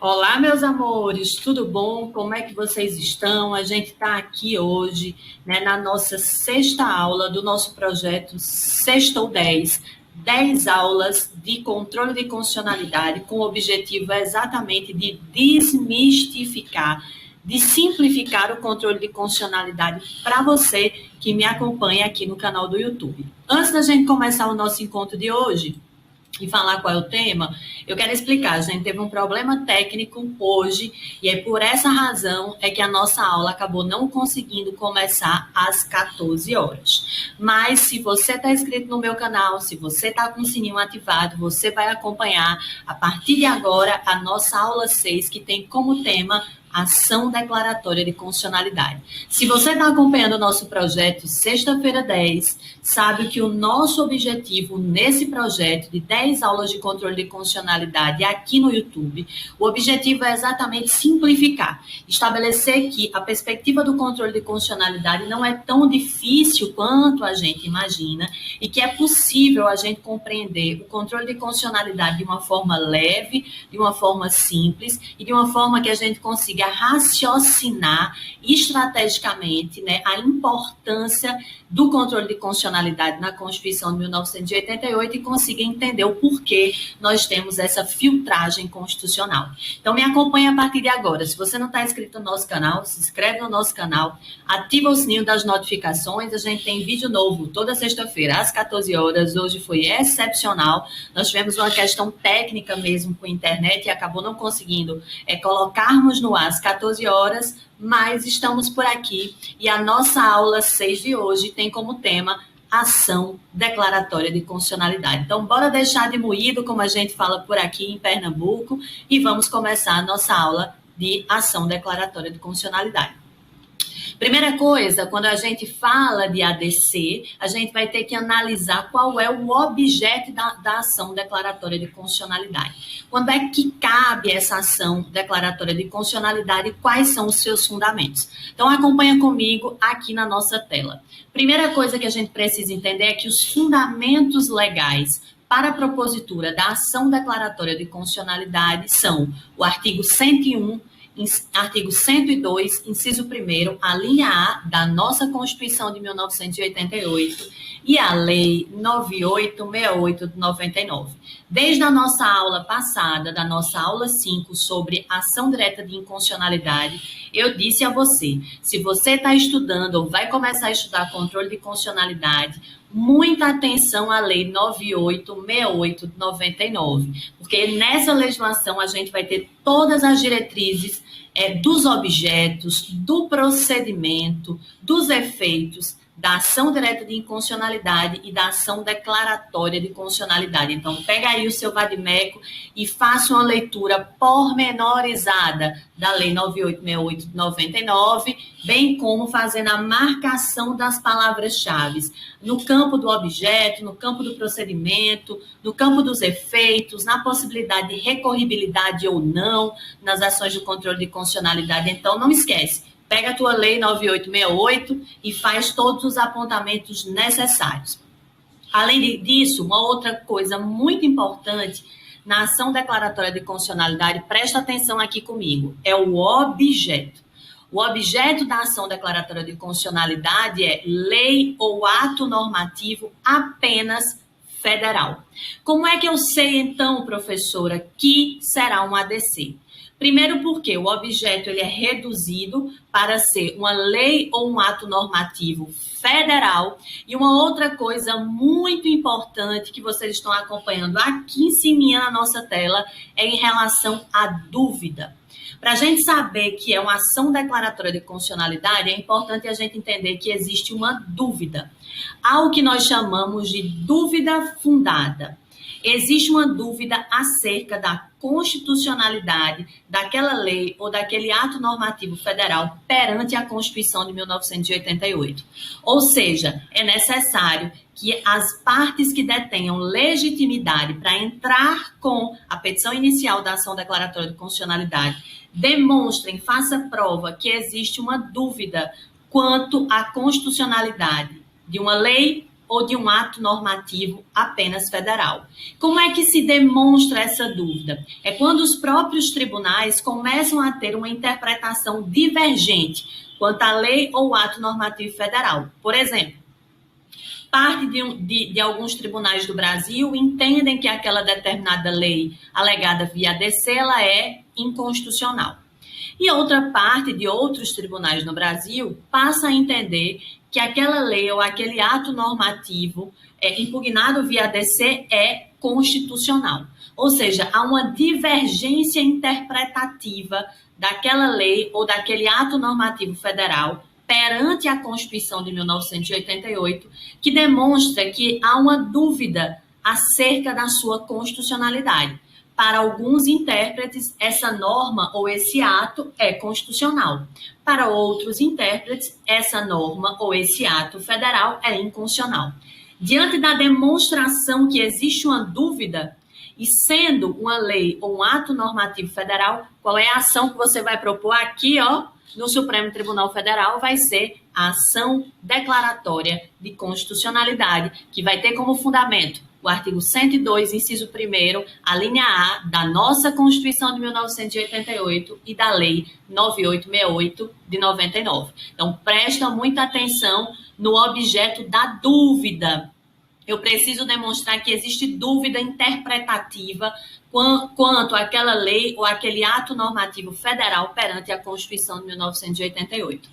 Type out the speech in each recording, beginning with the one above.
Olá, meus amores, tudo bom? Como é que vocês estão? A gente está aqui hoje, né, na nossa sexta aula do nosso projeto Sextou 10. 10 aulas de controle de constitucionalidade com o objetivo exatamente de desmistificar, de simplificar o controle de constitucionalidade para você que me acompanha aqui no canal do YouTube. Antes da gente começar o nosso encontro de hoje, e falar qual é o tema, eu quero explicar. A gente teve um problema técnico hoje e é por essa razão é que a nossa aula acabou não conseguindo começar às 14 horas. Mas se você está inscrito no meu canal, se você está com o sininho ativado, você vai acompanhar a partir de agora a nossa aula 6, que tem como tema ação declaratória de constitucionalidade. Se você está acompanhando o nosso projeto Sexta-feira 10, sabe que o nosso objetivo nesse projeto de 10 aulas de controle de constitucionalidade aqui no YouTube, o objetivo é exatamente simplificar, estabelecer que a perspectiva do controle de constitucionalidade não é tão difícil quanto a gente imagina e que é possível a gente compreender o controle de constitucionalidade de uma forma leve, de uma forma simples e de uma forma que a gente consiga raciocinar estrategicamente, né, a importância do controle de constitucionalidade na Constituição de 1988 e consiga entender o porquê nós temos essa filtragem constitucional. Então, me acompanhe a partir de agora. Se você não está inscrito no nosso canal, se inscreve no nosso canal, ativa o sininho das notificações. A gente tem vídeo novo toda sexta-feira, às 14 horas. Hoje foi excepcional. Nós tivemos uma questão técnica mesmo com a internet e acabou não conseguindo colocarmos no ar às 14 horas, mas estamos por aqui e a nossa aula 6 de hoje tem como tema ação declaratória de constitucionalidade. Então, bora deixar de moído, como a gente fala por aqui em Pernambuco, e vamos começar a nossa aula de ação declaratória de constitucionalidade. Primeira coisa, quando a gente fala de ADC, a gente vai ter que analisar qual é o objeto da ação declaratória de constitucionalidade. Quando é que cabe essa ação declaratória de constitucionalidade e quais são os seus fundamentos? Então, acompanha comigo aqui na nossa tela. Primeira coisa que a gente precisa entender é que os fundamentos legais para a propositura da ação declaratória de constitucionalidade são o artigo 101, artigo 102, inciso 1º, a linha A da nossa Constituição de 1988 e a Lei 9868 de 99. Desde a nossa aula passada, da nossa aula 5, sobre ação direta de inconstitucionalidade, eu disse a você, se você está estudando ou vai começar a estudar controle de constitucionalidade, muita atenção à Lei 9868 de 99, porque nessa legislação a gente vai ter todas as diretrizes dos objetos, do procedimento, dos efeitos, da ação direta de inconstitucionalidade e da ação declaratória de constitucionalidade. Então, pega aí o seu vadimeco e faça uma leitura pormenorizada da Lei 9868 de 99, bem como fazendo a marcação das palavras-chave no campo do objeto, no campo do procedimento, no campo dos efeitos, na possibilidade de recorribilidade ou não nas ações de controle de constitucionalidade. Então, não esquece. Pega a tua Lei 9868 e faz todos os apontamentos necessários. Além disso, uma outra coisa muito importante na ação declaratória de constitucionalidade, presta atenção aqui comigo, é o objeto. O objeto da ação declaratória de constitucionalidade é lei ou ato normativo apenas federal. Como é que eu sei, então, professora, que será um ADC? Primeiro porque o objeto ele é reduzido para ser uma lei ou um ato normativo federal. E uma outra coisa muito importante que vocês estão acompanhando aqui em cima na nossa tela é em relação à dúvida. Para a gente saber que é uma ação declaratória de constitucionalidade, é importante a gente entender que existe uma dúvida. Há o que nós chamamos de dúvida fundada. Existe uma dúvida acerca da constitucionalidade daquela lei ou daquele ato normativo federal perante a Constituição de 1988. Ou seja, é necessário que as partes que detenham legitimidade para entrar com a petição inicial da ação declaratória de constitucionalidade demonstrem, faça prova que existe uma dúvida quanto à constitucionalidade de uma lei ou de um ato normativo apenas federal. Como é que se demonstra essa dúvida? É quando os próprios tribunais começam a ter uma interpretação divergente quanto à lei ou ato normativo federal. Por exemplo, parte de alguns tribunais do Brasil entendem que aquela determinada lei alegada via ADC ela é inconstitucional. E outra parte de outros tribunais no Brasil passa a entender que aquela lei ou aquele ato normativo impugnado via ADC é constitucional. Ou seja, há uma divergência interpretativa daquela lei ou daquele ato normativo federal perante a Constituição de 1988, que demonstra que há uma dúvida acerca da sua constitucionalidade. Para alguns intérpretes, essa norma ou esse ato é constitucional. Para outros intérpretes, essa norma ou esse ato federal é inconstitucional. Diante da demonstração que existe uma dúvida, e sendo uma lei ou um ato normativo federal, qual é a ação que você vai propor aqui, no Supremo Tribunal Federal? Vai ser a ação declaratória de constitucionalidade, que vai ter como fundamento o artigo 102, inciso 1º, a linha A da nossa Constituição de 1988 e da Lei 9868 de 99. Então, presta muita atenção no objeto da dúvida. Eu preciso demonstrar que existe dúvida interpretativa quanto àquela lei ou aquele ato normativo federal perante a Constituição de 1988.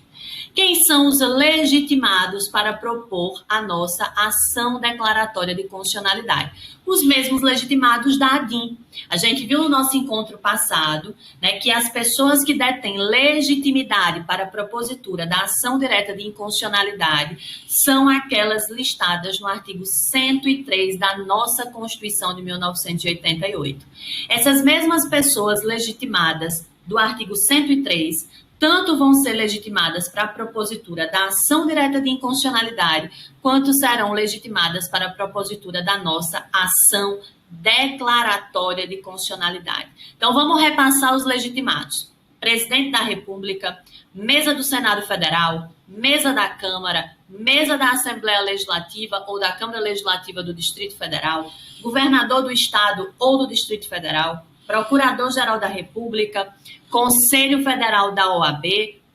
Quem são os legitimados para propor a nossa ação declaratória de constitucionalidade? Os mesmos legitimados da ADIM. A gente viu no nosso encontro passado, que as pessoas que detêm legitimidade para a propositura da ação direta de inconstitucionalidade são aquelas listadas no artigo 103 da nossa Constituição de 1988. Essas mesmas pessoas legitimadas do artigo 103 tanto vão ser legitimadas para a propositura da ação direta de inconstitucionalidade, quanto serão legitimadas para a propositura da nossa ação declaratória de constitucionalidade. Então, vamos repassar os legitimados. Presidente da República, mesa do Senado Federal, mesa da Câmara, mesa da Assembleia Legislativa ou da Câmara Legislativa do Distrito Federal, governador do Estado ou do Distrito Federal, Procurador-Geral da República, Conselho Federal da OAB,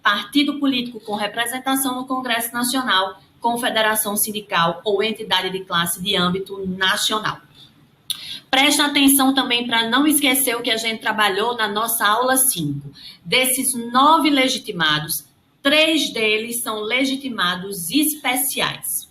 partido político com representação no Congresso Nacional, confederação sindical ou entidade de classe de âmbito nacional. Presta atenção também para não esquecer o que a gente trabalhou na nossa aula 5. Desses 9 legitimados, 3 deles são legitimados especiais.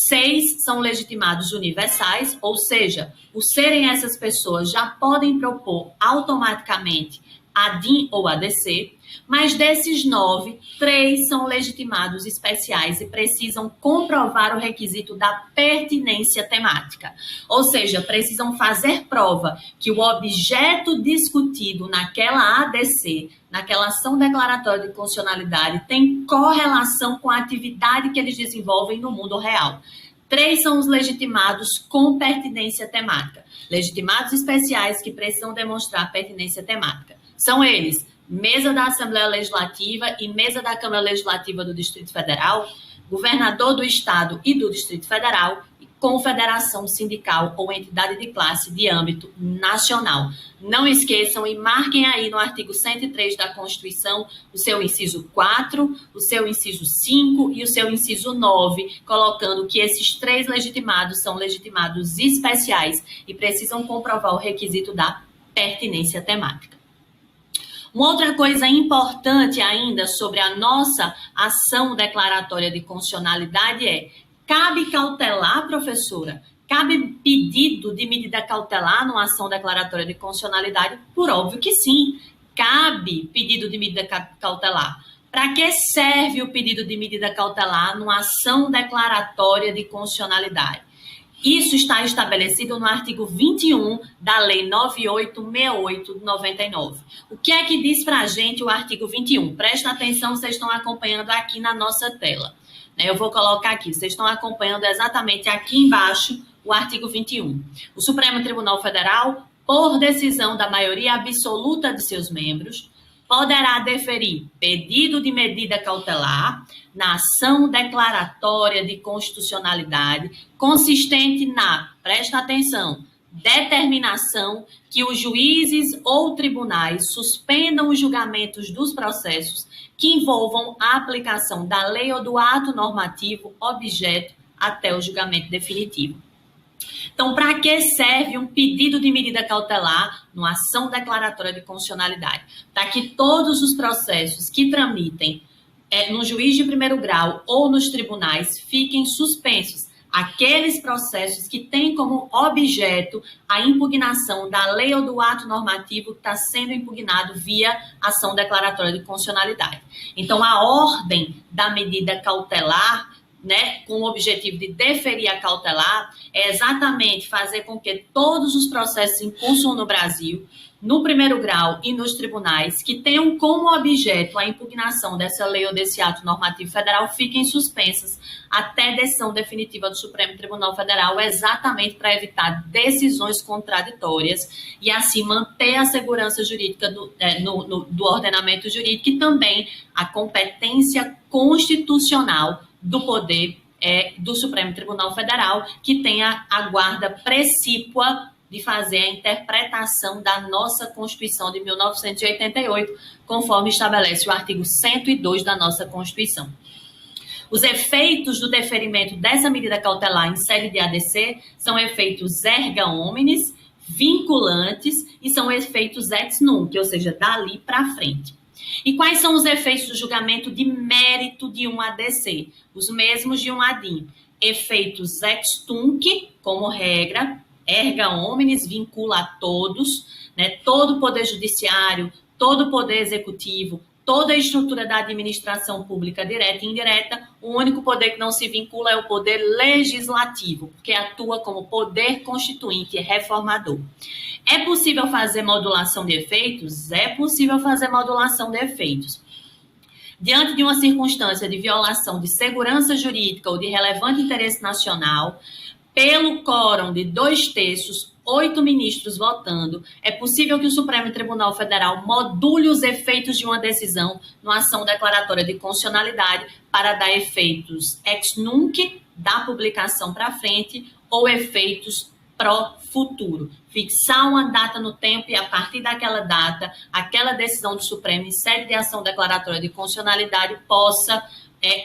6 são legitimados universais, ou seja, por serem essas pessoas, já podem propor automaticamente ADIM ou ADC, mas desses 9, 3 são legitimados especiais e precisam comprovar o requisito da pertinência temática. Ou seja, precisam fazer prova que o objeto discutido naquela ADC, naquela ação declaratória de constitucionalidade, tem correlação com a atividade que eles desenvolvem no mundo real. 3 são os legitimados com pertinência temática. Legitimados especiais que precisam demonstrar pertinência temática. São eles: mesa da Assembleia Legislativa e mesa da Câmara Legislativa do Distrito Federal, governador do Estado e do Distrito Federal e confederação sindical ou entidade de classe de âmbito nacional. Não esqueçam e marquem aí no artigo 103 da Constituição o seu inciso 4, o seu inciso 5 e o seu inciso 9, colocando que esses 3 legitimados são legitimados especiais e precisam comprovar o requisito da pertinência temática. Uma outra coisa importante ainda sobre a nossa ação declaratória de constitucionalidade é: cabe cautelar, professora? Cabe pedido de medida cautelar numa ação declaratória de constitucionalidade? Por óbvio que sim, cabe pedido de medida cautelar. Para que serve o pedido de medida cautelar numa ação declaratória de constitucionalidade? Isso está estabelecido no artigo 21 da Lei 9868 de 99. O que é que diz para a gente o artigo 21? Presta atenção, vocês estão acompanhando aqui na nossa tela. Eu vou colocar aqui, vocês estão acompanhando exatamente aqui embaixo o artigo 21. O Supremo Tribunal Federal, por decisão da maioria absoluta de seus membros, poderá deferir pedido de medida cautelar na ação declaratória de constitucionalidade consistente na, presta atenção, determinação que os juízes ou tribunais suspendam os julgamentos dos processos que envolvam a aplicação da lei ou do ato normativo objeto até o julgamento definitivo. Então, para que serve um pedido de medida cautelar numa ação declaratória de constitucionalidade? Para que todos os processos que tramitem no juiz de primeiro grau ou nos tribunais fiquem suspensos. Aqueles processos que têm como objeto a impugnação da lei ou do ato normativo que está sendo impugnado via ação declaratória de constitucionalidade. Então, a ordem da medida cautelar, né, com o objetivo de deferir a cautelar, é exatamente fazer com que todos os processos em curso no Brasil, no primeiro grau e nos tribunais, que tenham como objeto a impugnação dessa lei ou desse ato normativo federal, fiquem suspensas até decisão definitiva do Supremo Tribunal Federal, exatamente para evitar decisões contraditórias e assim manter a segurança jurídica do ordenamento jurídico e também a competência constitucional do poder do Supremo Tribunal Federal, que tem a guarda precípua de fazer a interpretação da nossa Constituição de 1988, conforme estabelece o artigo 102 da nossa Constituição. Os efeitos do deferimento dessa medida cautelar em sede de ADC são efeitos erga omnes, vinculantes e são efeitos ex nunc, ou seja, dali para frente. E quais são os efeitos do julgamento de mérito de um ADC? Os mesmos de um ADIM. Efeitos ex tunc, como regra, erga omnes, vincula a todos, né? Todo o poder judiciário, todo o poder executivo, toda a estrutura da administração pública direta e indireta. O único poder que não se vincula é o poder legislativo, porque atua como poder constituinte e reformador. É possível fazer modulação de efeitos? É possível fazer modulação de efeitos. Diante de uma circunstância de violação de segurança jurídica ou de relevante interesse nacional, pelo quórum de 2/3, 8 ministros votando, é possível que o Supremo Tribunal Federal module os efeitos de uma decisão numa ação declaratória de constitucionalidade para dar efeitos ex nunc, da publicação para frente, ou efeitos pro futuro. Fixar uma data no tempo e, a partir daquela data, aquela decisão do Supremo em sede de ação declaratória de constitucionalidade possa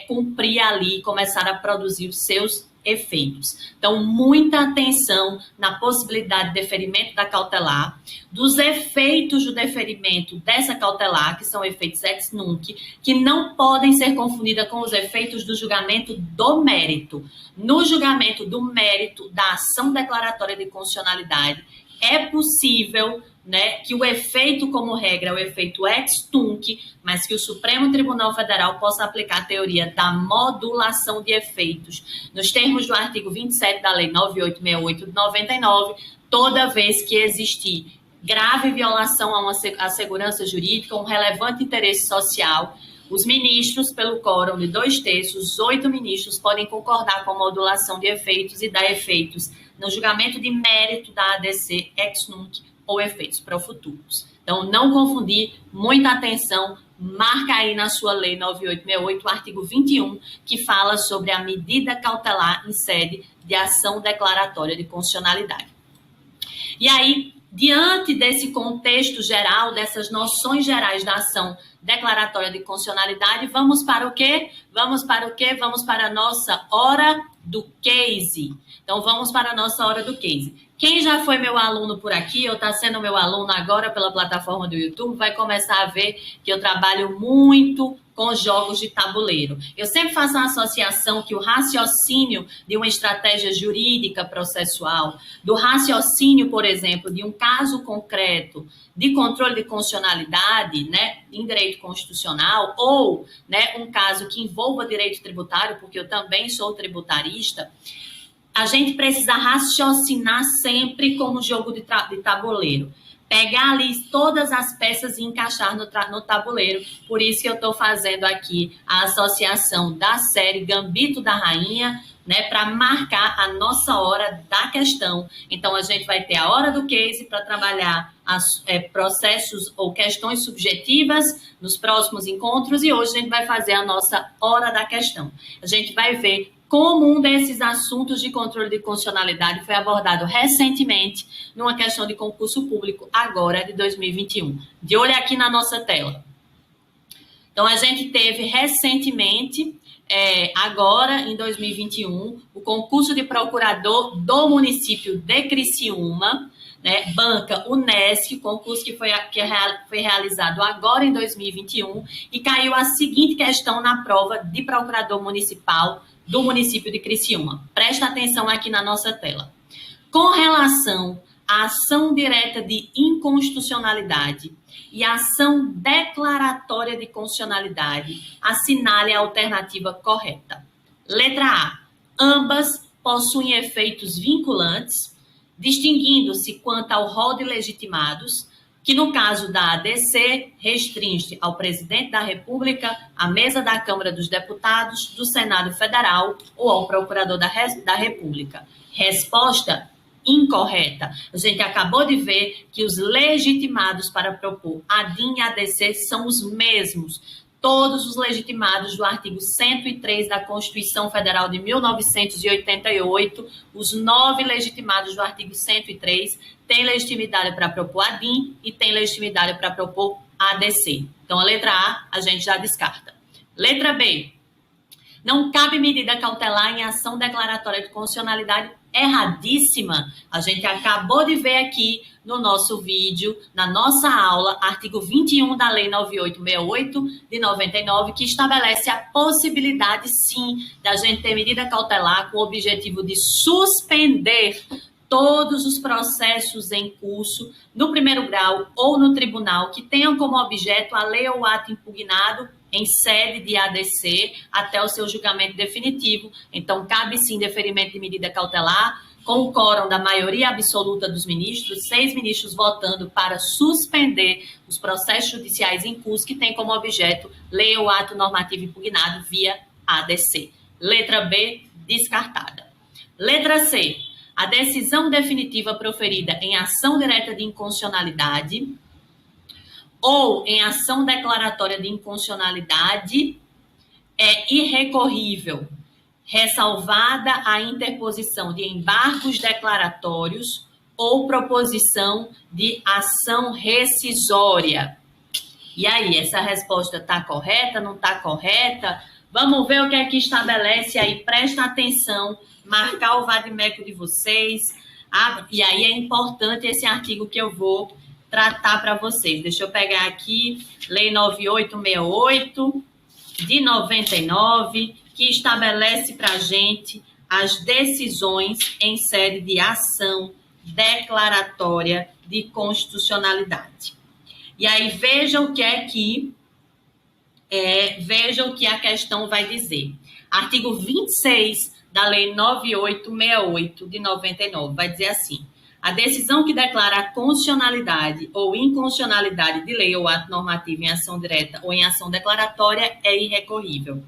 cumprir ali e começar a produzir os seus efeitos. Então, muita atenção na possibilidade de deferimento da cautelar, dos efeitos do deferimento dessa cautelar, que são efeitos ex nunc, que não podem ser confundidos com os efeitos do julgamento do mérito. No julgamento do mérito da ação declaratória de constitucionalidade, é possível, né, que o efeito, como regra, é o efeito ex tunc, mas que o Supremo Tribunal Federal possa aplicar a teoria da modulação de efeitos, nos termos do artigo 27 da Lei 9868 de 99, toda vez que existir grave violação à segurança jurídica, um relevante interesse social, os ministros, pelo quórum de 2/3, 8 ministros podem concordar com a modulação de efeitos e dar efeitos no julgamento de mérito da ADC ex nunc ou efeitos profuturos. Então, não confundir, muita atenção, marca aí na sua Lei 9868, o artigo 21, que fala sobre a medida cautelar em sede de ação declaratória de constitucionalidade. E aí, diante desse contexto geral, dessas noções gerais da ação declaratória de constitucionalidade, vamos para o quê? Vamos para a nossa hora do case. Então, vamos para a nossa hora do case. Quem já foi meu aluno por aqui, ou está sendo meu aluno agora pela plataforma do YouTube, vai começar a ver que eu trabalho muito com jogos de tabuleiro. Eu sempre faço uma associação que o raciocínio de uma estratégia jurídica processual, do raciocínio, por exemplo, de um caso concreto de controle de constitucionalidade, né, em direito constitucional, ou, né, um caso que envolva direito tributário, porque eu também sou tributarista, a gente precisa raciocinar sempre como jogo de tabuleiro. pegar ali todas as peças e encaixar no tabuleiro. Por isso que eu estou fazendo aqui a associação da série Gambito da Rainha, né, para marcar a nossa hora da questão. Então, a gente vai ter a hora do case para trabalhar processos ou questões subjetivas nos próximos encontros, e hoje a gente vai fazer a nossa hora da questão. A gente vai ver como um desses assuntos de controle de constitucionalidade foi abordado recentemente numa questão de concurso público, agora de 2021. De olho aqui na nossa tela. Então, a gente teve recentemente, agora em 2021, o concurso de procurador do município de Criciúma, né, banca Unesc, concurso que foi realizado agora em 2021, e caiu a seguinte questão na prova de procurador municipal do município de Criciúma. Presta atenção aqui na nossa tela. Com relação à ação direta de inconstitucionalidade e a ação declaratória de constitucionalidade, assinale a alternativa correta. Letra A. Ambas possuem efeitos vinculantes, distinguindo-se quanto ao rol de legitimados, que no caso da ADC, restringe ao presidente da República, à mesa da Câmara dos Deputados, do Senado Federal ou ao procurador da República. Resposta incorreta. A gente acabou de ver que os legitimados para propor ADIM e ADC são os mesmos. Todos os legitimados do artigo 103 da Constituição Federal de 1988, os 9 legitimados do artigo 103, têm legitimidade para propor ADIM e têm legitimidade para propor ADC. Então, a letra A, a gente já descarta. Letra B. Não cabe medida cautelar em ação declaratória de constitucionalidade. Erradíssima. A gente acabou de ver aqui no nosso vídeo, na nossa aula, artigo 21 da Lei 9868 de 99, que estabelece a possibilidade, sim, da gente ter medida cautelar com o objetivo de suspender todos os processos em curso no primeiro grau ou no tribunal que tenham como objeto a lei ou ato impugnado em sede de ADC até o seu julgamento definitivo. Então, cabe sim deferimento de medida cautelar com o quórum da maioria absoluta dos ministros, 6 ministros votando para suspender os processos judiciais em curso que tem como objeto lei ou ato normativo impugnado via ADC. Letra B, descartada. Letra C. A decisão definitiva proferida em ação direta de inconstitucionalidade ou em ação declaratória de inconstitucionalidade é irrecorrível, ressalvada a interposição de embargos declaratórios ou proposição de ação rescisória. E aí, essa resposta está correta, não está correta? Vamos ver o que é que estabelece aí, presta atenção, marcar o vadimeco de vocês. E aí é importante esse artigo que eu vou tratar para vocês. Deixa eu pegar aqui, Lei 9868 de 99, que estabelece para a gente as decisões em sede de ação declaratória de constitucionalidade. E aí veja o que é que veja o que a questão vai dizer. Artigo 26 da Lei 9868 de 99 vai dizer assim: a decisão que declara a constitucionalidade ou inconstitucionalidade de lei ou ato normativo em ação direta ou em ação declaratória é irrecorrível,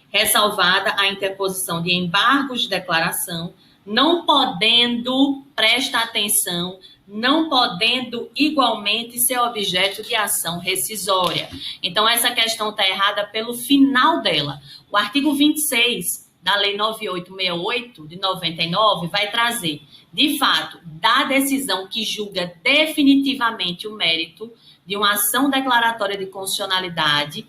ressalvada a interposição de embargos de declaração, não podendo, presta atenção, não podendo igualmente ser objeto de ação rescisória. Então, essa questão está errada pelo final dela. O artigo 26 da Lei 9868 de 99 vai trazer, de fato, da decisão que julga definitivamente o mérito de uma ação declaratória de constitucionalidade,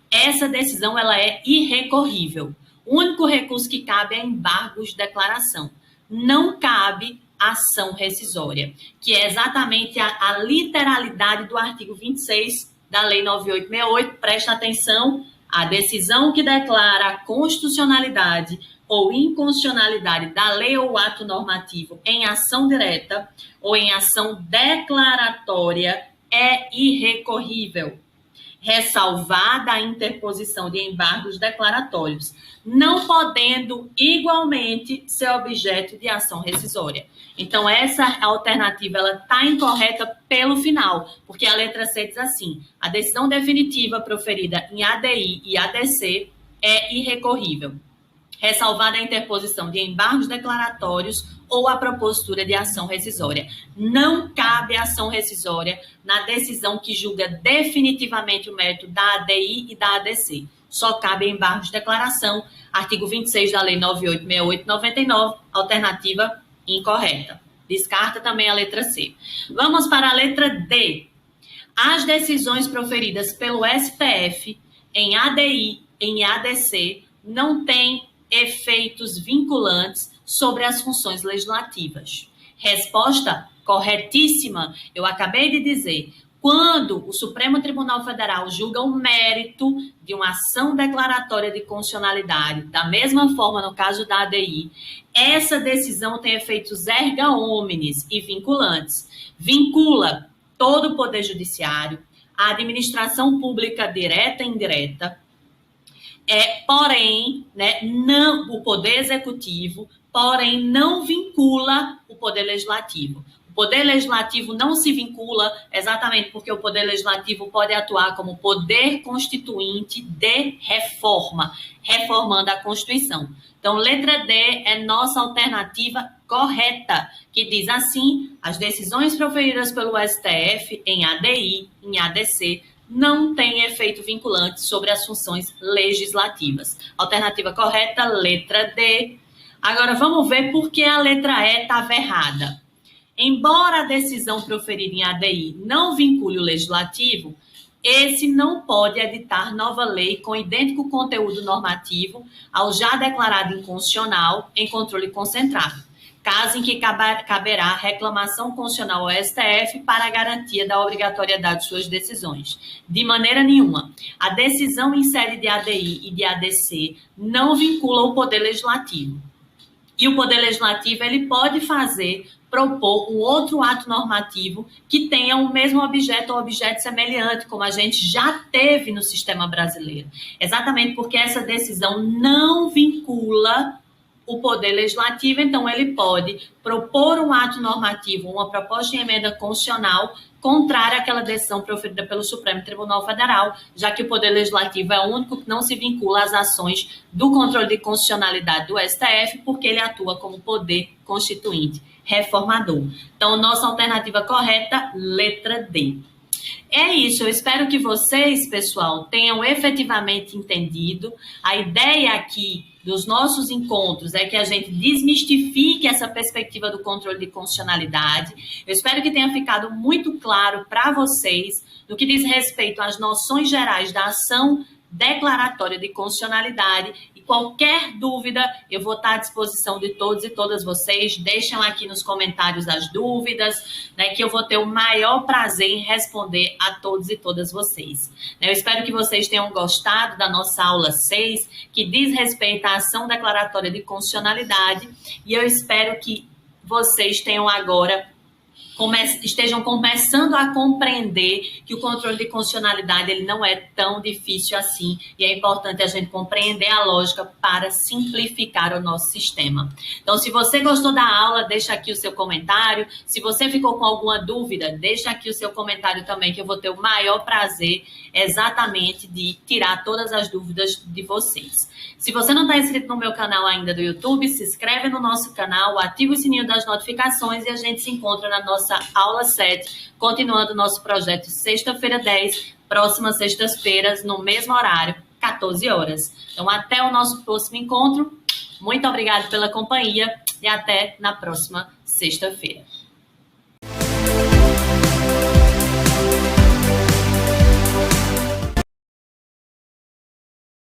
essa decisão ela é irrecorrível. O único recurso que cabe é embargos de declaração. Não cabe ação rescisória, que é exatamente a literalidade do artigo 26 da Lei 9868. Presta atenção, a decisão que declara a constitucionalidade ou inconstitucionalidade da lei ou ato normativo em ação direta ou em ação declaratória é irrecorrível. ressalvada a interposição de embargos declaratórios, não podendo igualmente ser objeto de ação rescisória. Então, essa alternativa está incorreta pelo final, porque a letra C diz assim: a decisão definitiva proferida em ADI e ADC é irrecorrível, ressalvada a interposição de embargos declaratórios ou a propositura de ação rescisória. Não cabe ação rescisória na decisão que julga definitivamente o mérito da ADI e da ADC. Só cabe embargos de declaração, artigo 26 da Lei 9868/99, alternativa incorreta. Descarta também a letra C. Vamos para a letra D. As decisões proferidas pelo STF em ADI e em ADC não têm efeitos vinculantes sobre as funções legislativas. Resposta corretíssima. Eu acabei de dizer, quando o Supremo Tribunal Federal julga o mérito de uma ação declaratória de constitucionalidade, da mesma forma no caso da ADI, essa decisão tem efeitos erga omnes e vinculantes. Vincula todo o Poder Judiciário, a administração pública direta e indireta, porém, não o Poder Executivo, porém não vincula o Poder Legislativo. O Poder Legislativo não se vincula exatamente porque o Poder Legislativo pode atuar como poder constituinte de reforma, reformando a Constituição. Então, letra D é nossa alternativa correta, que diz assim: as decisões proferidas pelo STF em ADI, em ADC, não tem efeito vinculante sobre as funções legislativas. Alternativa correta, letra D. Agora, vamos ver por que a letra E estava errada. Embora a decisão proferida em ADI não vincule o legislativo, esse não pode editar nova lei com idêntico conteúdo normativo ao já declarado inconstitucional em controle concentrado, caso em que caberá reclamação constitucional ao STF para a garantia da obrigatoriedade de suas decisões. De maneira nenhuma. A decisão em sede de ADI e de ADC não vincula o Poder Legislativo. E o Poder Legislativo ele pode propor um outro ato normativo que tenha o mesmo objeto ou objeto semelhante, como a gente já teve no sistema brasileiro. Exatamente porque essa decisão não vincula o Poder Legislativo, então ele pode propor um ato normativo, uma proposta de emenda constitucional contrária àquela decisão proferida pelo Supremo Tribunal Federal, já que o Poder Legislativo é o único que não se vincula às ações do controle de constitucionalidade do STF, porque ele atua como poder constituinte, reformador. Então, nossa alternativa correta, letra D. É isso, eu espero que vocês, pessoal, tenham efetivamente entendido. A ideia aqui dos nossos encontros é que a gente desmistifique essa perspectiva do controle de constitucionalidade. Eu espero que tenha ficado muito claro para vocês no que diz respeito às noções gerais da ação declaratória de constitucionalidade. E qualquer dúvida, eu vou estar à disposição de todos e todas vocês. Deixem aqui nos comentários as dúvidas, que eu vou ter o maior prazer em responder a todos e todas vocês. Eu espero que vocês tenham gostado da nossa aula 6, que diz respeito à ação declaratória de constitucionalidade, e eu espero que vocês tenham agora estejam começando a compreender que o controle de constitucionalidade ele não é tão difícil assim, e é importante a gente compreender a lógica para simplificar o nosso sistema. Então, se você gostou da aula, deixa aqui o seu comentário. Se você ficou com alguma dúvida, deixa aqui o seu comentário também, que eu vou ter o maior prazer exatamente de tirar todas as dúvidas de vocês. Se você não está inscrito no meu canal ainda do YouTube, se inscreve no nosso canal, ativa o sininho das notificações e a gente se encontra na nossa aula 7, continuando o nosso projeto sexta-feira 10, próximas sextas-feiras, no mesmo horário, 14 horas. Então, até o nosso próximo encontro. Muito obrigada pela companhia e até na próxima sexta-feira.